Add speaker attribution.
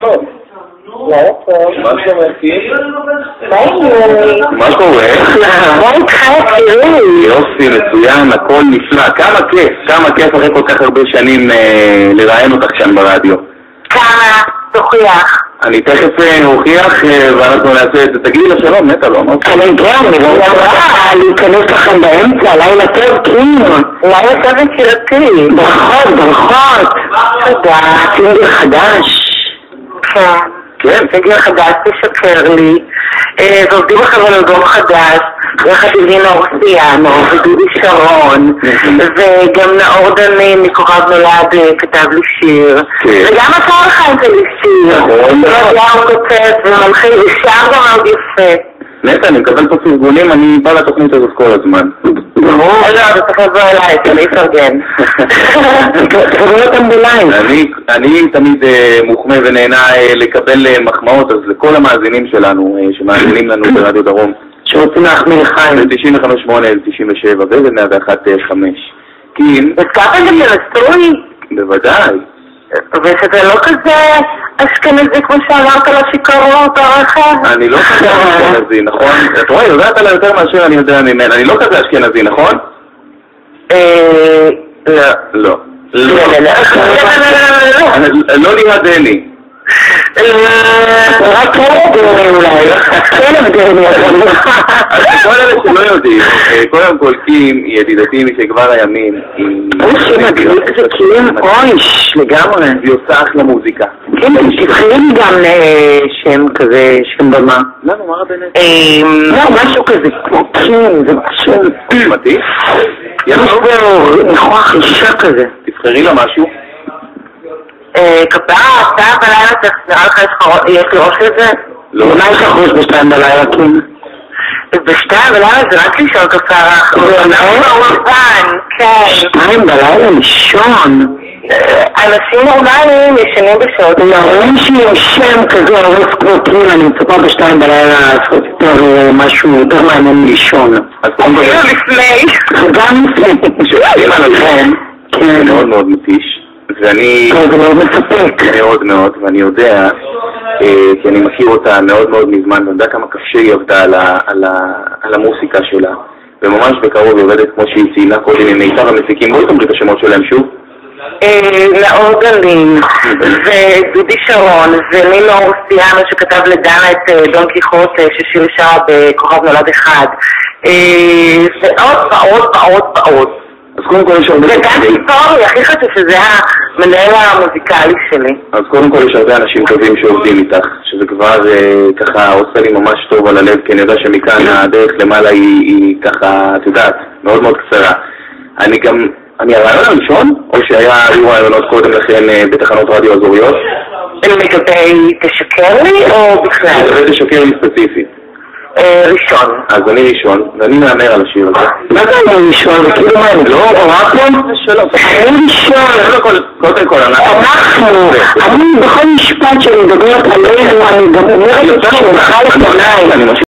Speaker 1: מה
Speaker 2: קורה?
Speaker 1: מה איתך יקירי?
Speaker 2: יופי, מצוין, הכל נפלא. כמה כיף אחרי כל כך הרבה שנים לראיין אותך כאן ברדיו.
Speaker 1: כמה? תוכיח.
Speaker 2: אני תכף אוכיח ואנחנו נעשה את זה. תגידי לה שלום, נטע, לא אמרת?
Speaker 1: אני אמרה להיכנס לכם באמצע, לילה טוב כאילו. לילה טוב יקירתי. ברכות. תודה. סינגל חדש. כן, סינגל חדש תשקר לי. ועובדים לכם על אלבום חדש, יחד עם נינה אורסיאנו ודודי שרון, וגם נאור דני מכוכב נולד כתב לי שיר, וגם אתה הכנת לי שיר, וגם כותב ומלחין ושר גם מאוד יפה.
Speaker 2: נטע, אני מקבל פה פרגונים, אני בא לתוכנית הזאת כל הזמן.
Speaker 1: לא, אתה צריך לבוא אליי, אני אפרגן. תפרגן אותם בליין.
Speaker 2: אני תמיד מוחמא ונהנה לקבל מחמאות, אז לכל המאזינים שלנו, שמאזינים לנו ברדיו דרום,
Speaker 1: שרוצים להחמיא לחיים.
Speaker 2: ב-95.8, 97 וב-101.5. קים...
Speaker 1: הזכרת גם לנשוי?
Speaker 2: בוודאי.
Speaker 1: ושזה לא כזה אשכנזי כמו שאמרת על השיקרות הרכב?
Speaker 2: אני לא כזה אשכנזי, נכון? את רואה, יודעת עליי יותר מאשר אני יודע ממנה. אני לא כזה אשכנזי, נכון?
Speaker 1: לא.
Speaker 2: לא ליד דני.
Speaker 1: רק כלב דני אולי. כלב דני.
Speaker 2: אז כל אלה שלא יודעים, קודם כל קים היא ידידתי משכבר הימים.
Speaker 1: אוי שמגליק זה קים, אויש, לגמרי.
Speaker 2: היא עושה אחלה מוזיקה.
Speaker 1: כן, תבחרים גם שם כזה, שם במה.
Speaker 2: למה, מה רבנת?
Speaker 1: לא, משהו כזה, כמו קים, זה משהו...
Speaker 2: מתאים?
Speaker 1: יש בו ניחוח אישה כזה.
Speaker 2: תבחרי לה משהו.
Speaker 1: כפרה, אתה בלילה נראה לך יש לי ראש לזה?
Speaker 2: לא.
Speaker 1: מה יש לך ראש בשתיים בלילה, קים? בשתיים בלילה זה רק לישון כפרה. זה מאוד כן. שתיים בלילה לישון? אנשים נורמליים ישנים בשעות. להורים שלי שם כזה הרוס כמו קים, אני מצפה בשתיים בלילה לעשות יותר משהו יותר מעניין לישון.
Speaker 2: אז אפילו
Speaker 1: לפני. גם לפני.
Speaker 2: שואלים עליכם,
Speaker 1: כן.
Speaker 2: מאוד מאוד מתיש. ואני...
Speaker 1: זה מאוד מספק.
Speaker 2: מאוד, ואני יודע, כי אני מכיר אותה מאוד מאוד מזמן, ואני יודע כמה קשה היא עבדה על המוסיקה שלה, וממש בקרוב היא עובדת כמו שהיא ציינה קודם עם מיטב המפיקים. בואי תאמרי את השמות שלהם שוב.
Speaker 1: נאור דני, ודודי שרון, ונינה אורסיאנו שכתב לדנה את דון קיחוט ששיר שרה בכוכב נולד אחד, ועוד.
Speaker 2: אז קודם כל יש הרבה...
Speaker 1: וגם ציפורי, הכי חשוב שזה המנהל המוזיקלי שלי.
Speaker 2: אז קודם כל יש הרבה אנשים טובים שעובדים איתך, שזה כבר ככה עושה לי ממש טוב על הלב, כי אני יודע שמכאן הדרך למעלה היא ככה, את יודעת, מאוד מאוד קצרה. אני הרעיון הראשון, או שהיו רעיונות קודם לכן בתחנות רדיו אזוריות?
Speaker 1: לגבי תשקר לי או בכלל?
Speaker 2: לגבי תשקר לי ספציפית.
Speaker 1: ראשון.
Speaker 2: אז אני ראשון, ואני מאמר על השיר הזה.
Speaker 1: מה זה אני ראשון? וכאילו מה, אני לא אמרת פה? אני ראשון.
Speaker 2: קודם כל,
Speaker 1: אני בכל משפט שאני מדברת עלינו, אני גם אומרת שאני מחלק עליי.